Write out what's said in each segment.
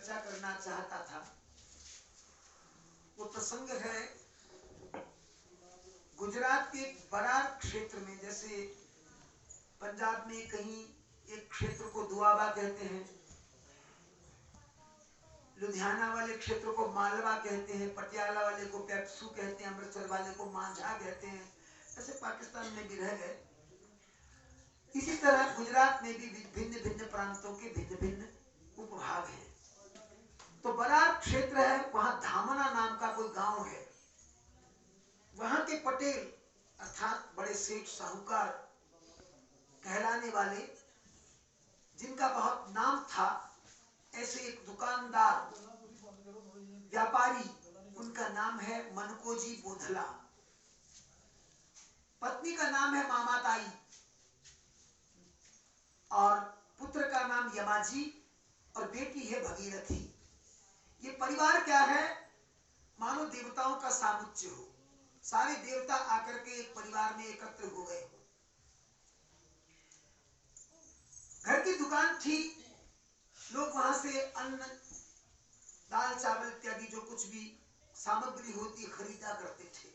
चर्चा करना चाहता था वो प्रसंग है गुजरात के बरार क्षेत्र में। जैसे पंजाब में कहीं एक क्षेत्र को दुआबा कहते हैं, लुधियाना वाले क्षेत्र को मालवा कहते हैं, पटियाला वाले को पेप्सू कहते हैं, अमृतसर वाले को मांझा कहते हैं, ऐसे पाकिस्तान में भी रह गए। इसी तरह गुजरात में भी भिन्न भिन्न प्रांतों के भिन्न भिन्न उपभाग हैं। तो बरार क्षेत्र है, वहां धामना नाम का कोई गांव है। वहां के पटेल अर्थात बड़े सेठ साहूकार कहलाने वाले, जिनका बहुत नाम था, ऐसे एक दुकानदार व्यापारी, उनका नाम है मनकोजी बोधला। पत्नी का नाम है मामाताई और पुत्र का नाम यमाजी और बेटी है भगीरथी। ये परिवार क्या है, मानो देवताओं का सामुच्य हो, सारे देवता आकर के एक परिवार में एकत्र हो गए। घर की दुकान थी, लोग वहां से अन्न, दाल चावल इत्यादि जो कुछ भी सामग्री होती है खरीदा करते थे।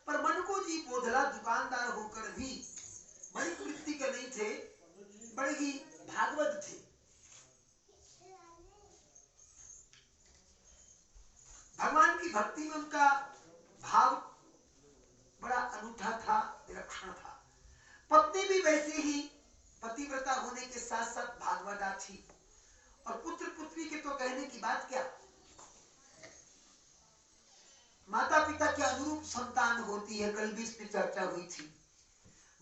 पर मनकोजी बोधला दुकानदार होकर भी बड़ी वृत्ति के नहीं थे, बड़े ही भागवत थे। भगवान की भक्ति में उनका भाव बड़ा अनूठा था, विलक्षण था। पत्नी भी वैसे ही पतिव्रता होने के साथ साथ भागवता थी। और पुत्र पुत्री के तो कहने की बात क्या, माता पिता के अनुरूप संतान होती है। कल भी इसमें चर्चा हुई थी।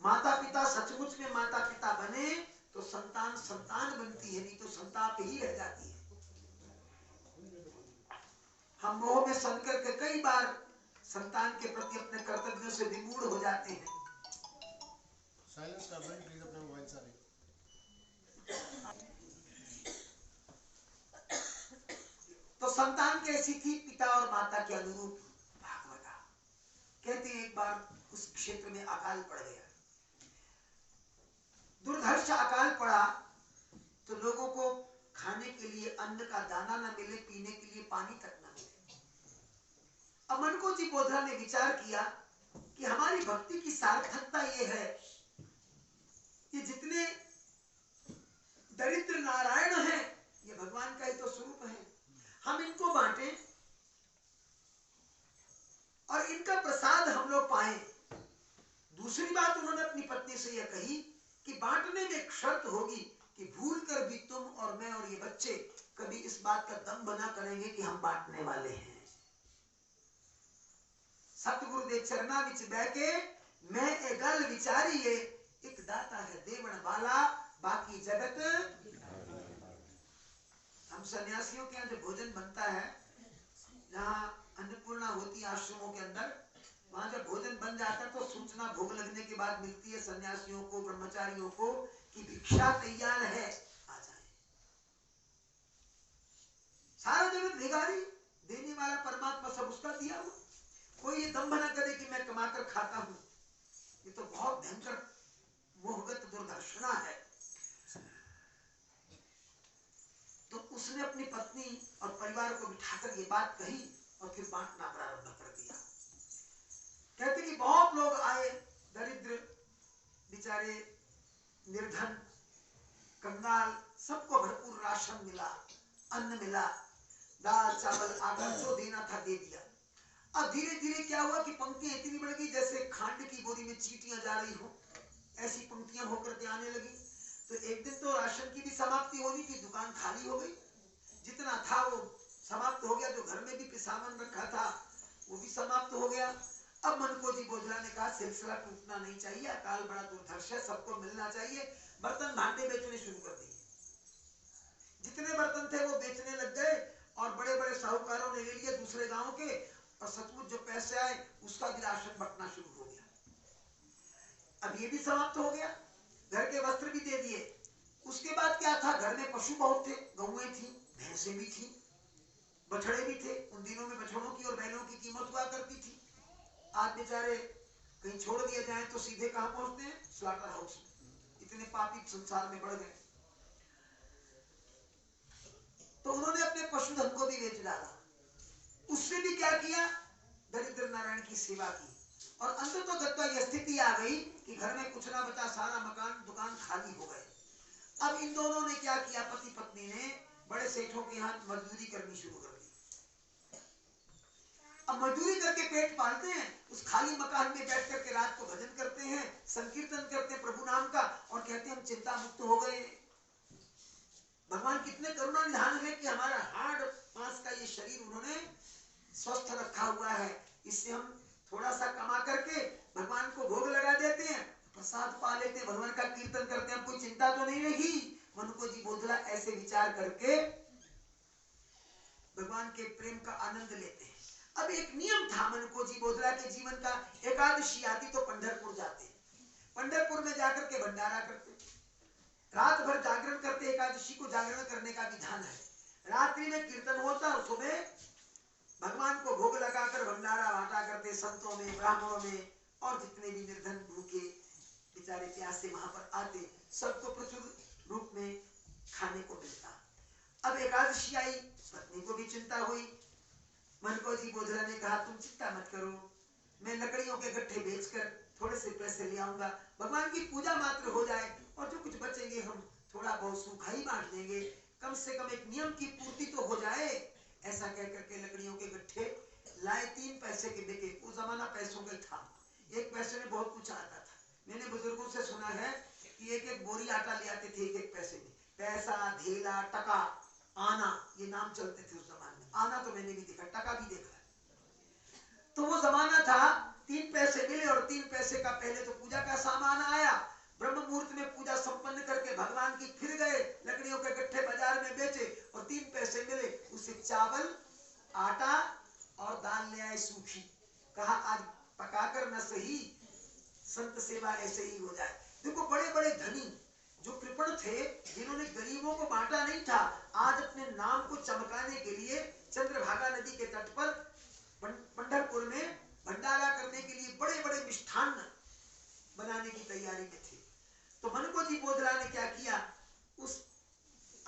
माता पिता सचमुच में माता पिता बने तो संतान संतान बनती है, नहीं तो संताप ही रह जाती है। हम मोह में सन करके कई बार संतान के प्रति अपने कर्तव्यों से विमूढ़ हो जाते हैं। साइलेंस कर दें प्लीज अपने मोबाइल सारे। तो संतान कैसी थी, पिता और माता के अनुरूप भागवता। कहते हैं एक बार उस क्षेत्र में अकाल पड़ गया, दुर्धर्ष अकाल पड़ा, तो लोगों को खाने के लिए अन्न का दाना न मिले, पीने के लिए पानी तक न मिले। अब मनकोजी बोधला ने विचार किया कि हमारी भक्ति की सार्थकता ये है कि जितने दरिद्र नारायण हैं, ये भगवान का ही तो स्वरूप है, हम इनको बांटें और इनका प्रसाद हम लोग पाएं। दूसरी बात उन्होंने अपनी पत्नी से यह कही कि बांटने में एक शर्त होगी कि भूल कर भी तुम और मैं और ये बच्चे कभी इस बात का दंभ न करेंगे कि हम बांटने वाले हैं। सतगुरुदेव चरना विच बैठे मैं ए गल विचारिए, एक दाता है देवण वाला बाकी जगत। हम सन्यासियों के यहाँ जो भोजन बनता है, जहाँ अन्नपूर्णा होती है आश्रमों के अंदर, वहां जब भोजन बन जाता है तो सूचना भोग लगने के बाद मिलती है सन्यासियों को, ब्रह्मचारियों को कि भिक्षा तैयार है, आ जाए। सारा जगत भिखारी, देने वाला परमात्मा सब उसका दिया हुआ। कोई ये दंभ न करे कि मैं कमाकर खाता हूं, ये तो बहुत भयंकर मोहगत दुर्दर्शना है। तो उसने अपनी पत्नी और परिवार को बिठाकर ये बात कही और फिर बांटना प्रारंभ कर दिया। कहते कि बहुत लोग आए, दरिद्र बेचारे, निर्धन, कंगाल, सबको भरपूर राशन मिला, अन्न मिला, दाल चावल आटा जो देना था दे दिया। अब धीरे धीरे क्या हुआ कि पंक्तियां इतनी बढ़ गई जैसे खांड की बोरी में चींटियां जा रही हो, ऐसी पंक्तियां होकर के आने लगी। तो एक दिन तो राशन की भी समाप्ति होनी थी, दुकान खाली हो गई, जितना था वो समाप्त हो गया, जो घर में भी सामान रखा था वो भी समाप्त हो गया। अब मनकोजी बोधला ने कहा सिलसिला टूटना नहीं चाहिए, अकाल बड़ा दुर्धर्ष है, सबको मिलना चाहिए। बर्तन भांडे बेचने शुरू कर दिए, जितने बर्तन थे वो बेचने लग गए और बड़े बड़े साहूकारों ने ले लिए दूसरे गांव के, और सचमुच जो पैसे आए उसका भी राशन बंटना शुरू हो गया। अब ये भी समाप्त हो गया, घर के वस्त्र भी दे दिए। उसके बाद क्या था, घर में पशु बहुत थे, गौएं थी, भैंसें भी थी, बछड़े भी थे। उन दिनों में बछड़ों की और बैलों की कीमत हुआ करती थी। आज बेचारे कहीं छोड़ दिए जाएं तो सीधे कहां पहुंचते हैं, स्लॉटर हाउस में। इतने पापी संसार में बढ़ गए। तो उन्होंने अपने बेच डाला। उससे भी क्या किया, दरिद्र नारायण की सेवा की, और अंततः गत्वा यह स्थिति आ गई कि घर में कुछ ना बचा, सारा मकान दुकान खाली हो गए। अब इन दोनों ने क्या किया, पति पत्नी ने बड़े सेठों के यहाँ मजदूरी करनी शुरू कर दी। अब मजदूरी करके पेट पालते हैं, उस खाली मकान में बैठ करके रात को भजन करते हैं, संकीर्तन करते हैं प्रभु नाम का, और कहते हैं हम चिंता मुक्त हो गए। भगवान कितने करुणा निधान है कि हमारा हार्ड मांस का ये शरीर उन्होंने स्वस्थ रखा हुआ है, इससे हम थोड़ा सा कमा करके भगवान को भोग लगा देते हैं, प्रसाद पा लेते हैं, भगवान का कीर्तन करते हैं, कोई चिंता तो नहीं रही। मनुको जी बोधला ऐसे विचार करके भगवान के प्रेम का आनंद लेते हैं। अब एक नियम था मनुको जी बोधला के जीवन का, एकादशी आती तो पंढरपुर जाते, पंढरपुर में जाकर के भंडारा करते, रात भर जागरण करते, एकादशी को जागरण करने का विधान है। रात्रि में कीर्तन होता और सुबह भगवान को भोग लगाकर भंडारा बांटा करते, संतों में, ब्राह्मणों में, और जितने भी निर्धन भूखे बेचारे प्यासे वहां पर आते, सबको प्रचुर रूप में खाने को मिलता। अब एकादशी आई, पत्नी को भी चिंता हुई। मनुको जी बोधला ने कहा तुम चिंता मत करो, मैं लकड़ियों के गट्ठे बेचकर थोड़े से पैसे ले आऊंगा, भगवान की पूजा मात्र हो जाए, और जो कुछ बचेंगे हम थोड़ा बहुत सूखा ही बांट देंगे, कम से कम एक नियम की पूर्ति तो हो जाए। ऐसा कह करके लकड़ियों के गट्ठे लाए, 3 पैसे के बिके। वो जमाना पैसों का था, 1 पैसे में बहुत कुछ आता था। मैंने बुजुर्गों से सुना है कि 1-1 बोरी आटा ले आते थे 1-1 पैसे में। पैसा, धेला, टका, आना, ये नाम चलते थे उस जमाने में। आना तो मैंने भी देखा, टका भी देखा। तो वो जमाना था, 3 पैसे मिले और 3 पैसे का पहले तो पूजा का सामान आया। ब्रह्म मुहूर्त में पूजा संपन्न करके भगवान की फिर गए, लकड़ियों के गट्ठे बाजार में बेचे और 3 पैसे मिले, उससे चावल, आटा और दाल ले आए सूखी। कहा आज पकाकर न सही, संत सेवा ऐसे ही हो जाए। देखो बड़े बड़े धनी जो कृपण थे, जिन्होंने गरीबों को बांटा नहीं था, आज अपने नाम को चमकाने के लिए चंद्रभागा नदी के तट पर पंढरपुर में भंडारा करने के लिए बड़े बड़े मिष्ठान्न बनाने की तैयारी में थे। तो मनुको जी बोधला ने क्या किया, उस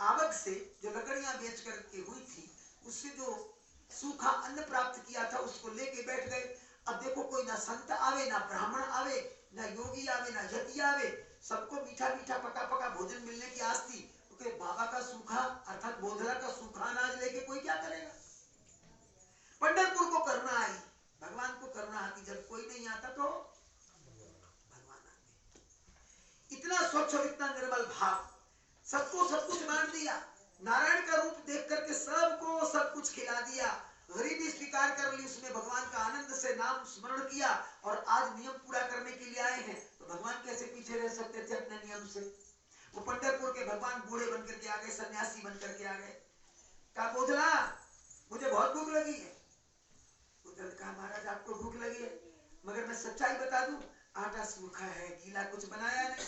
आवक से जो लकड़ियां बेच करके हुई थी, उससे जो सूखा अन्न प्राप्त किया था उसको लेके बैठ गए। अब देखो कोई ना संत आवे, ना ब्राह्मण आवे, ना योगी आवे, ना यति आवे, सबको मीठा मीठा पका पका भोजन मिलने की आस थी। क्योंकि बाबा का सूखा अर्थात बोधला का सूखा अनाज लेके कोई क्या करेगा। पंढरपुर को करुणा आई, भगवान को करुणा आती, जब कोई नहीं आता तो भगवान आते। इतना स्वच्छ और इतना निर्मल भाव, सबको सब कुछ बांट दिया, नारायण का रूप देख करके सबको सब कुछ खिला दिया, गरीबी स्वीकार कर ली, उसने भगवान का आनंद से नाम स्मरण किया, और आज नियम पूरा करने के लिए आए हैं। तो भगवान कैसे पीछे रह सकते थे अपने नियम से। वो पंढरपुर के भगवान बूढ़े बनकर के आ गए, सन्यासी बनकर के आ गए। कहा बोधला मुझे बहुत भूख लगी है। बोधला ने कहा महाराज आपको भूख लगी है, मगर मैं सच्चाई बता दूं, आटा सूखा है, गीला कुछ बनाया नहीं।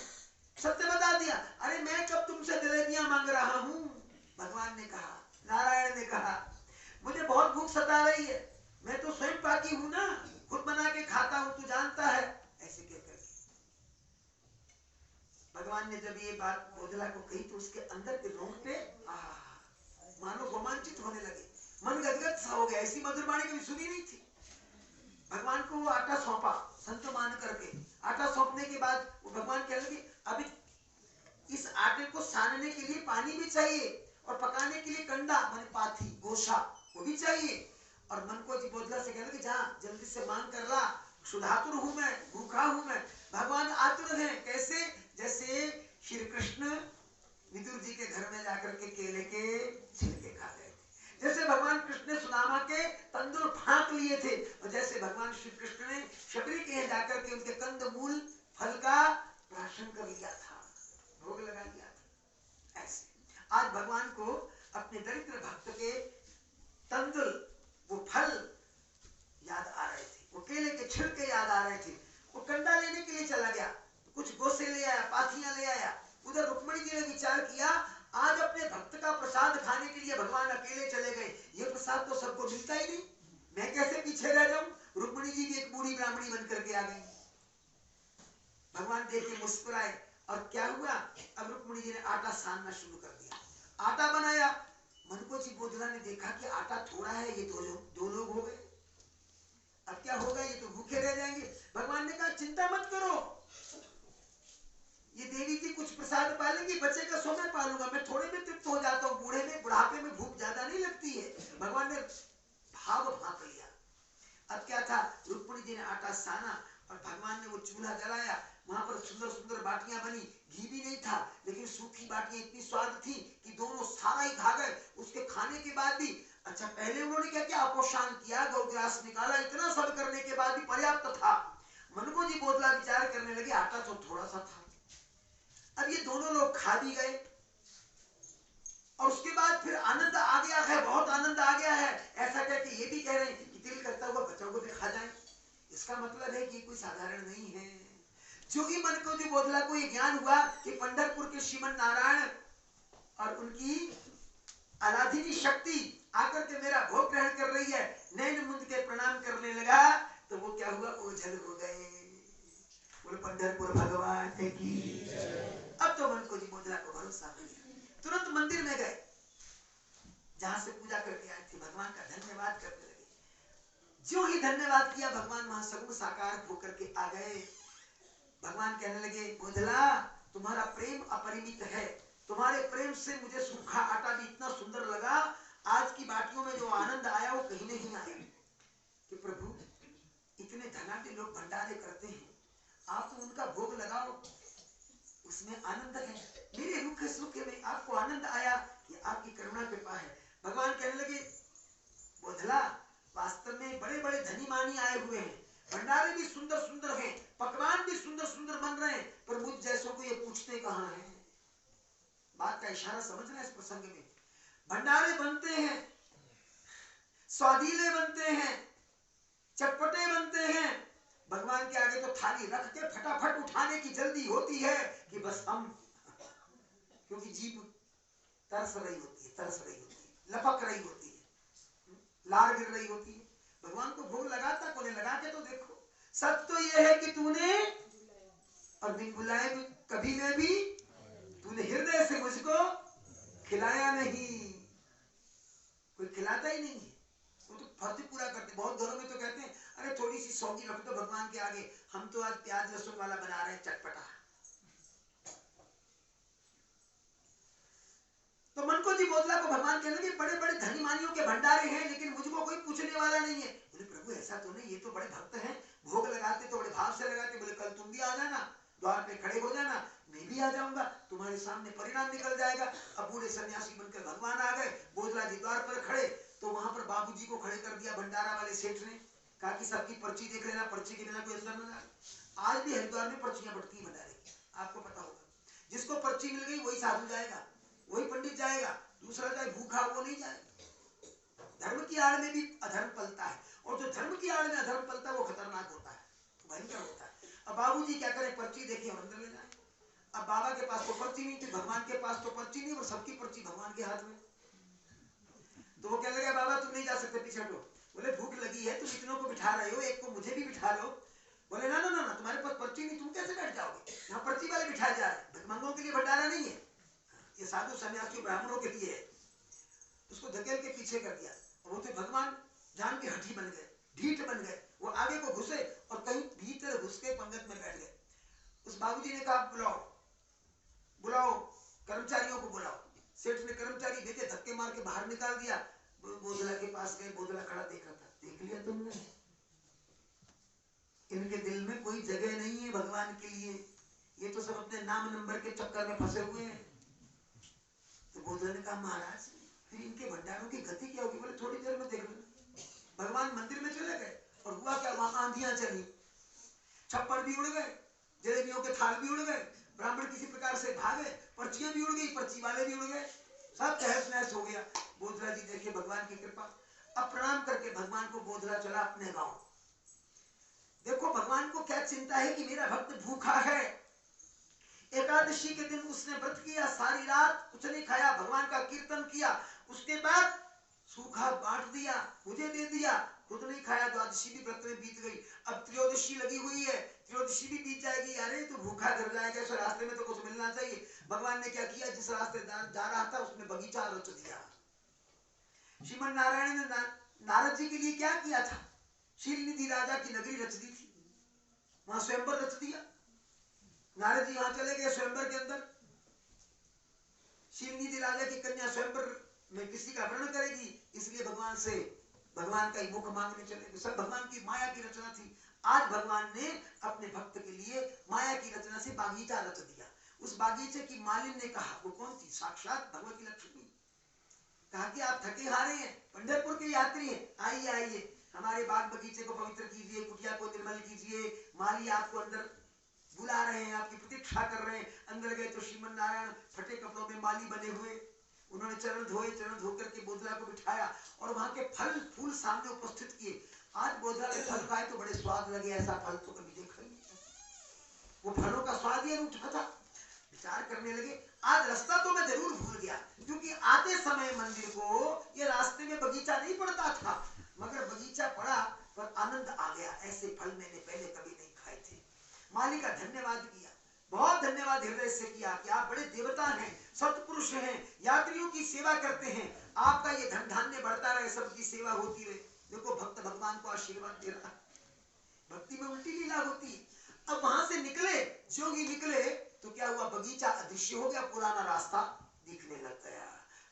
सत्य बता दिया। अरे मैं कब तुमसे जलेबियां मांग रहा हूं। भगवान ने कहा, नारायण ने कहा मुझे बहुत भूख सता रही है, मैं तो स्वयं पाकी हूं ना, खुद बना के खाता हूं, तू जानता है। ऐसे कहकर भगवान ने जब ये बात बोधला को कही तो उसके अंदर के रोंगटे मानो रोमांचित होने लगे, मन गदगद सा हो गया। ऐसी मधुर वाणी कभी सुनी नहीं थी। भगवान को वो आटा सौंपा संत मान करके। आटा सौंपने के बाद वो भगवान कह लगे अभी इस आटे को सानने के लिए पानी भी चाहिए, और पकाने के लिए कंडा माने पाथी गोशा वो भी चाहिए। और मन को जी बोधला से कहने लगे जा जल्दी से मांग कर ला, क्षुधातुर हूं मैं, भूखा हूं मैं। भगवान आतुर हैं, कैसे, जैसे श्री कृष्ण विदुर जी के घर में जाकर के केले के छिलके खा गए थे, जैसे भगवान कृष्ण ने सुदामा के तंदुर फांक लिए थे, और जैसे भगवान श्री कृष्ण ने शबरी के यहाँ जाकर के उनके कंद मूल फल का प्राशन कर लिया था, भोग लगा लिया था। ऐसे आज भगवान को अपने दरिद्र भक्त के तंदुल वो फल याद आ रहे थे, वो केले के छिलके याद आ रहे थे। वो कंडा लेने के लिए चला गया, कुछ गोसे ले आया, पाथियां ले आया। उधर रुक्मिणी जी ने विचार किया आज अपने भक्त का प्रसाद खाने के लिए भगवान अकेले चले गए, ये प्रसाद तो सबको मिलता ही नहीं, मैं कैसे पीछे रह जाऊं। रुक्मिणी जी भी एक बूढ़ी ब्राह्मणी बनकर के आ गई। भगवान देख के मुस्कुराए, और क्या हुआ, अब रुक्मिणी जी ने आटा सानना शुरू कर दिया, आटा बनाया। मनुको जी बोधला ने देखा कि आटा थोड़ा रहा है, ये दो लोग हो गए, अब क्या होगा, ये तो भूखे रह जाएंगे। भगवान ने कहा चिंता मत करो, ये देवी जी कुछ प्रसाद पालेंगी, बचेगा सो मैं पालूंगा, मैं थोड़े में तृप्त हो जाता हूँ, बुढ़ापे में भूख ज्यादा नहीं लगती है। भगवान ने भाव भाप लिया। अब क्या था, रुक्मिणी जी ने आटा साना और भगवान ने वो चूल्हा जलाया, वहां पर सुंदर सुंदर बाटियां बनी, घी भी नहीं था, लेकिन सूखी बाटियां इतनी स्वाद थी कि दोनों सारा ही खा गए। उसके खाने के बाद भी, अच्छा पहले उन्होंने क्या किया, अपोषण किया, गौग्रास निकाला, इतना सब करने के बाद भी पर्याप्त था। मनको जी बोधला विचार करने लगे, आटा तो थोड़ा सा था, अब ये दोनों लोग खा भी गए और उसके बाद फिर आनंद आ गया है, बहुत आनंद आ गया है, ऐसा कहकर ये भी कह रहे हैं कि दिल करता हुआ बच्चों को भी खा जाए। इसका मतलब है कि कोई साधारण नहीं है। जो कि मनको जी बोधला को ये ज्ञान हुआ कि पंढरपुर के श्रीमन नारायण और उनकी आराधनी शक्ति आकर के मेरा भोग ग्रहण कर रही है, नैन मुंद के प्रणाम करने लगा, तो वो क्या हुआ, ओझल हो गए। बोले पंढरपुर भगवान की। अब तो मनको जी बोधला को भरोसा हो गया, तुरंत मंदिर में गए जहां से पूजा करके आए थे, भगवान का धन्यवाद करने लगे। जो ही धन्यवाद किया, भगवान वहां सगुण साकार होकर के आ गए। भगवान कहने लगे, बोधला तुम्हारा प्रेम अपरिमित है, तुम्हारे प्रेम से मुझे सूखा आटा भी इतना सुंदर लगा, आज की बाटियों में जो आनंद आया वो कहीं नहीं आया। कि प्रभु इतने धनाढ्य लोग भंडारे करते हैं, आप तो उनका भोग लगाओ, उसमें आनंद है, मेरे रूखे सूखे में आपको आनंद आया, ये आपकी करुणा कृपा है। भगवान कहने लगे, बोधला वास्तव में बड़े बड़े धनी मानी आए हुए हैं, भंडारे भी सुंदर सुंदर हैं, पकवान भी सुंदर सुंदर बन रहे हैं, पर मुझ जैसों को ये पूछते कहां हैं। बात का इशारा समझना इस प्रसंग में। भंडारे बनते हैं, स्वादीले बनते हैं, चटपटे बनते हैं, भगवान के आगे तो थाली रख के फटाफट उठाने की जल्दी होती है कि बस हम, क्योंकि जीभ तरस रही होती है, तरस रही होती है, लपक रही होती है, लार गिर रही होती है। भगवान को भोग लगाता कोने, लगा के तो देखो। सच तो यह है कि तूने और बिन बुलाए कभी में भी तूने हृदय से मुझको खिलाया नहीं। कोई खिलाता ही नहीं है, वो तो फर्ज पूरा करते। बहुत घरों में तो कहते हैं, अरे थोड़ी सी सौगी रख दो भगवान के आगे, हम तो आज प्याज लहसुन वाला बना रहे हैं चटपटा। तो मनको जी बोधला को भगवान कहने लगे, बड़े बड़े धनी मानियों के भंडारे हैं, लेकिन मुझको कोई पूछने वाला नहीं है। बोले प्रभु ऐसा तो नहीं, ये तो बड़े भक्त हैं, भोग लगाते तो बड़े भाव से लगाते। बोले कल तुम भी आ जाना, द्वार पे खड़े हो जाना, मैं भी आ जाऊंगा, तुम्हारे सामने परिणाम निकल जाएगा। अब बूढ़े सन्यासी बनकर भगवान आ गए, बोधला जी द्वार पर खड़े, तो वहां पर बाबूजी को खड़े कर दिया भंडारा वाले सेठ ने, कहा कि सबकी पर्ची देख लेना, पर्ची के बिना कोई असर न जाए। आज भी हरिद्वार में पर्चियां बढ़ती है भंडारे की, आपको पता होगा। जिसको पर्ची मिल गई वही साधु जाएगा, वही पंडित जाएगा, दूसरा जाए भूखा वो नहीं जाएगा। धर्म की आड़ में भी अधर्म पलता है, और जो धर्म की आड़ में अधर्म पलता है वो खतरनाक होता है, भयंकर होता है। अब बाबूजी क्या करें, पर्ची देखे और अंदर ले जाए। अब बाबा के पास तो पर्ची नहीं थी, भगवान के पास तो पर्ची नहीं, और सबकी पर्ची भगवान के हाथ में। तो वो कहने लगे, बाबा तुम नहीं जा सकते, पीछे हटो। बोले भूख लगी है, तुम इतनों को बिठा रहे हो, एक को मुझे भी बिठा लो। बोले ना ना ना, तुम्हारे पास पर्ची नहीं, तुम कैसे बैठ जाओगे, यहाँ पर्ची वाले बिठाए जा रहे हैं, भिखमंगों के लिए भंडारा नहीं है, ये साधु सन्यासियों ब्राह्मणों के लिए है। उसको धकेल के पीछे कर दिया, और वो तो भगवान जान के हठी बन गए, ढीठ बन गए, वो आगे को घुसे और कहीं भीतर घुस के पंगत में बैठ गए। उस बाबूजी ने कहा, बुलाओ बुलाओ, कर्मचारियों को बुलाओ। सेठ ने कर्मचारी भेजे, धक्के मार के बाहर निकाल दिया। बोधला के पास गए, बोधला खड़ा देख रहा था, देख लिया तुमने, इनके दिल में कोई जगह नहीं है भगवान के लिए, ये तो सब अपने नाम नंबर के चक्कर में फंसे हुए हैं। तो बोधला ने कहा, महाराज फिर इनके भंडारों की गति क्या होगी। बोले थोड़ी देर में देख लेना। भगवान मंदिर में चले गए, और हुआ क्या, वहां आंधियां चली, छप्पर भी उड़ गए, जलेबियों के थाल भी उड़ गए, ब्राह्मण किसी प्रकार से भागे, पर्चियां भी उड़ गई, पर्ची वाले भी उड़ गए, सब तहस नहस हो गया। बोधला जी देखिए भगवान की कृपा। अब प्रणाम करके भगवान को बोधला चला अपने गांव। देखो भगवान को क्या चिंता है कि मेरा भक्त भूखा है। एकादशी के दिन उसने व्रत किया, सारी रात कुछ नहीं खाया, भगवान का कीर्तन किया, उसके बाद सूखा बांट दिया, मुझे दे दिया, खुद नहीं खाया। द्वादशी भी व्रत में बीत गई, अब त्रयोदशी लगी हुई है, त्रयोदशी भी बीत जाएगी। अरे तो भूखा घर जाएगा, इस रास्ते में तो कुछ मिलना चाहिए। भगवान ने क्या किया, जिस रास्ते जा रहा था उसमें बगीचा रच दिया। श्रीमन नारायण ने नारद जी के लिए क्या किया था? शीलनिधि राजा की नगरी रच दी थी, वहां स्वयंवर रच दिया। नारद जी वहां चले गए स्वयंवर के अंदर। शीलनिधि राजा की कन्या स्वयंवर में किसी का वर्ण करेगी, इसलिए भगवान से भगवान का ही मुख मांगने चले। सब भगवान की माया की रचना थी। आज भगवान ने अपने भक्त के लिए माया की रचना से बागीचा रच दिया। उस बागीचे की मालिन ने कहा, वो कौन थी? साक्षात भगवती लक्ष्मी। कहा कि आप थके हारे हैं, पंढरपुर के यात्री हैं, आइए आइए, हमारे बाग बगीचे को पवित्र कीजिए, कुटिया को निर्मल कीजिए। माली आपको अंदर बुला रहे हैं, आपकी प्रतीक्षा कर रहे हैं। अंदर गए तो श्रीमन नारायण फटे कपड़ों में माली बने हुए, उन्होंने चरण धोए, चरण धो करके बोधला को बिठाया और वहां के फल फूल सामने उपस्थित किए। आज बोधला ने फल खाए तो बड़े स्वाद लगे, ऐसा फल तो कभी देखा ही नहीं। वो फलों का स्वाद ही उठा था। विचार करने लगे, आज रास्ता तो मैं जरूर भूल गया, क्योंकि आते समय मंदिर को ये रास्ते में बगीचा नहीं पड़ता था, मगर बगीचा पड़ा पर आनंद आ गया। ऐसे फल मैंने पहले कभी नहीं खाए थे। माली का धन्यवाद किया, बहुत धन्यवाद हृदय से किया कि आप बड़े देवता हैं, सत्पुरुष हैं, यात्रियों की सेवा करते हैं, आपका ये धन धान्य बढ़ता रहे, सबकी सेवा होती रहे। देखो भक्त भगवान को आशीर्वाद दे रहा है। भक्ति में उल्टी लीला होती है। अब वहां से निकले, जोगी निकले तो क्या हुआ? बगीचा अदृश्य हो गया, पुराना रास्ता दिखने लग गया।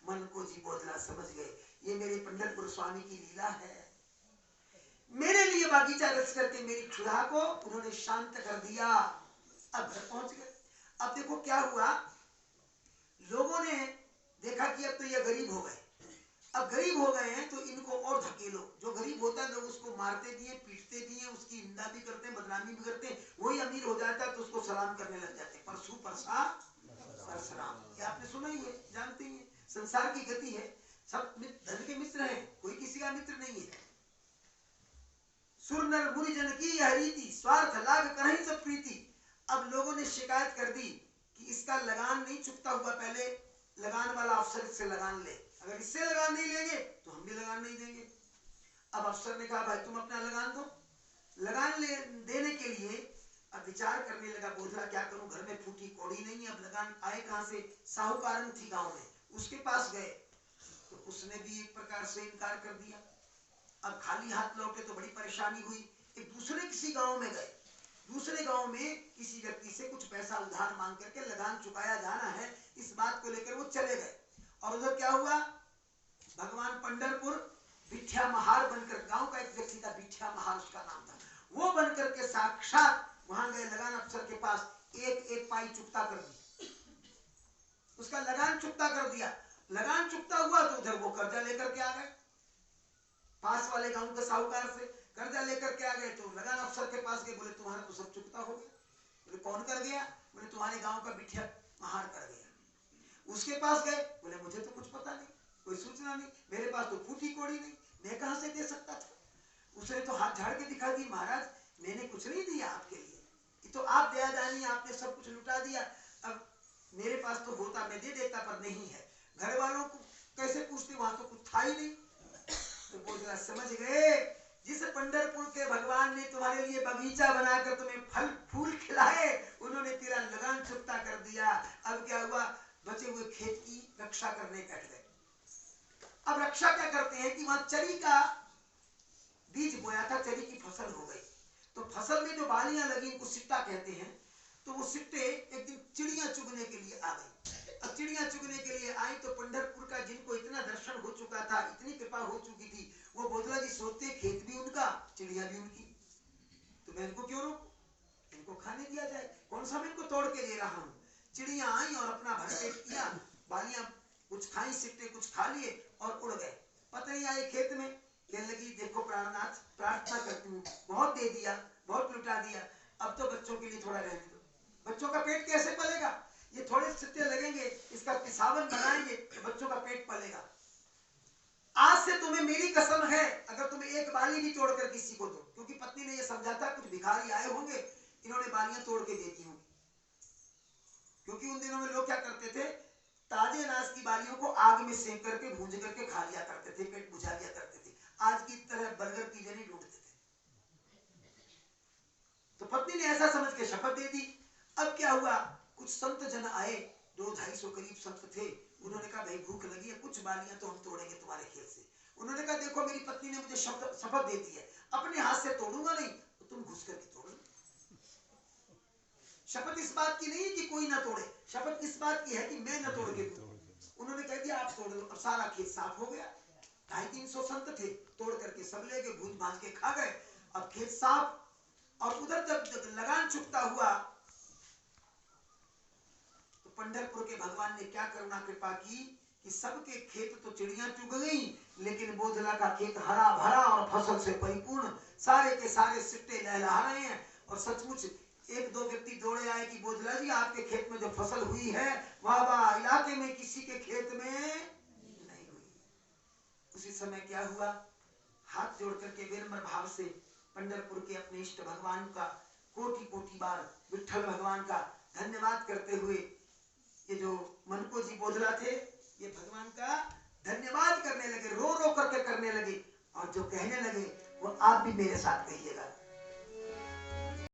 मन को जी बोधला समझ गए, ये मेरे पंढरपुर स्वामी की लीला है। मेरे लिए बागीचा रच करके मेरी क्षुधा को उन्होंने शांत कर दिया। अब घर पहुंच गए। अब देखो क्या हुआ, लोगों ने देखा कि अब तो ये गरीब हो गए। अब गरीब हो गए हैं तो इनको और धकेलो। जो गरीब होता है लोग उसको मारते भी हैं, पीटते भी हैं, उसकी निंदा भी करते हैं, बदनामी भी करते हैं। वही अमीर हो जाता है तो उसको सलाम करने लग जाते हैं। परसू परसा परसराम, ये आपने सुना ही है, जानते ही है। संसार की गति है, सब धन के मित्र हैं, कोई किसी का मित्र नहीं है। सुर नर मुनि जन की यह रीति, स्वार्थ लाग करहि सब प्रीति। अब लोगों ने शिकायत कर दी कि इसका लगान नहीं चुकता हुआ, पहले लगान वाला अफसर से लगान ले, अगर इससे लगान नहीं लेंगे तो हम भी लगान नहीं देंगे। अब अफसर ने कहा भाई तुम अपना लगान दो। लगान ले देने के लिए अब विचार करने लगा बोधला, क्या करूं, घर में फूटी कौड़ी नहीं है, अब लगान आए कहां से? साहूकारन थी गांव में, उसके पास गए तो उसने भी एक प्रकार से इनकार कर दिया। अब खाली हाथ लौटे तो बड़ी परेशानी हुई। एक दूसरे किसी गांव में गए, दूसरे गांव में किसी व्यक्ति से कुछ पैसा उधार मांग करके लगान चुकाया जाना है, इस बात को लेकर वो चले गए। और उधर क्या हुआ, भगवान पंढरपुर बिठिया महार बनकर, गांव का एक व्यक्ति था बिठिया महार उसका नाम था, वो बनकर के साक्षात वहां गए लगान अफसर के पास, एक एक पाई चुकता कर दी, उसका लगान चुकता कर दिया। लगान चुकता हुआ तो उधर वो कर्जा लेकर के आ गए, पास वाले गांव के साहूकार से कर्जा लेकर के आ गए। तो लगान अफसर के पास गए, बोले तुम्हारा तो सब चुकता हो गया। बोले कौन कर गया? बोले तुम्हारे गांव का बिठिया महार कर गया। उसके पास गए, बोले मुझे तो कुछ पता नहीं, कोई सूचना नहीं, मेरे पास तो फूटी कोड़ी नहीं, मैं कहां से दे सकता था। उसने तो हाथ झाड़ के दिखा दी, महाराज मैंने कुछ नहीं दिया आपके लिए, ये तो आप दया दानी, आपने सब कुछ लुटा दिया। अब मेरे पास तो होता मैं दे देता, पर नहीं है। घर वालों को कैसे पूछते, वहां तो कुछ था ही नहीं। तो बोधला समझ गए, जिस पंढरपुर के भगवान ने तुम्हारे लिए बगीचा बनाकर तुम्हें फल फूल खिलाए, उन्होंने तेरा लगान चुकता कर दिया। अब क्या हुआ, बचे हुए खेत की रक्षा करने बैठ गए। अब रक्षा क्या करते हैं कि वहां चरी का बीज बोया था, चरी की फसल हो गई, तो फसल में जो बालियां लगी उनको सिट्टा कहते हैं। तो वो सिट्टे एक दिन चिड़िया चुगने के लिए आ गई। अब चिड़िया चुगने के लिए आई तो पंढरपुर का जिनको इतना दर्शन हो चुका था, इतनी कृपा हो चुकी थी, वो बोधला जी सोचते खेत भी उनका, चिड़िया भी उनकी, तो मैं इनको क्यों रोकूं, इनको खाने दिया जाए, कौन सा मैं इनको तोड़ के दे रहा हूं। चिड़िया आई और अपना भरपेट किया, बालियां कुछ खाई, सिट्टे कुछ खा लिए और उड़ गए। पत्नी आई खेत में, कहने लगी देखो प्राणनाथ, प्रार्थना करती हूँ, बहुत दे दिया, बहुत लुटा दिया, अब तो बच्चों के लिए थोड़ा रहने दो। बच्चों का पेट कैसे पलेगा, ये थोड़े सिट्टे लगेंगे, इसका सावन बनाएंगे तो बच्चों का पेट पलेगा। आज से तुम्हें मेरी कसम है, अगर तुम्हें एक बाली भी तोड़कर किसी को दो, क्योंकि पत्नी ने ये समझा था कुछ भिखारी आए होंगे, इन्होंने बालियां तोड़ के देती होंगी। क्योंकि उन दिनों में लोग क्या करते थे, ताजे अनाज की बालियों को आग में सेक करके भूंज करके खा लिया करते थे, पेट बुझा लिया करते थे। आज की तरह बर्गर पिज्जा नहीं ढूंढते थे। तो पत्नी ने ऐसा समझ के शपथ दे दी। अब क्या हुआ, कुछ संत जन आए, 200-250 करीब संत थे, उन्होंने कहा भाई भूख लगी है, कुछ बालियां तो हम तोड़ेंगे तुम्हारे खेत से। उन्होंने कहा देखो मेरी पत्नी ने मुझे शपथ दे दी है, अपने हाथ से तोड़ूंगा नहीं, तो तुम घुस करके तोड़ लो। शपथ इस बात की नहीं कि कोई ना तोड़े, शपथ इस बात की है कि मैं न तोड़ के दूं। उन्होंने कह दिया आप तोड़ लो। अब सारा खेत साफ हो गया। 250-300 संत थे, तोड़ करके सब ले गए, भून भाज के खा गए। अब खेत साफ। और उधर जब लगान चुकता हुआ तो पंढरपुर के भगवान ने क्या करुणा कृपा की कि सबके खेत तो चिड़ियां चुग गई, लेकिन बोधला का खेत हरा भरा और फसल से परिपूर्ण, सारे के सारे सिट्टे लहला रहे हैं। और सचमुच एक दो व्यक्ति दौड़े आए कि बोधला जी आपके खेत में जो फसल हुई है, वाह वाह, इलाके में किसी के खेत में नहीं हुई। उसी समय क्या हुआ, हाथ जोड़ करके विनम्र भाव से पंढरपुर के अपने इष्ट भगवान का कोटि कोटि बार विठल भगवान का धन्यवाद करते हुए, ये जो मनको जी बोधला थे, ये भगवान का धन्यवाद करने लगे, रो रो करके करने लगे। और जो कहने लगे वो आप भी मेरे साथ कहिएगा,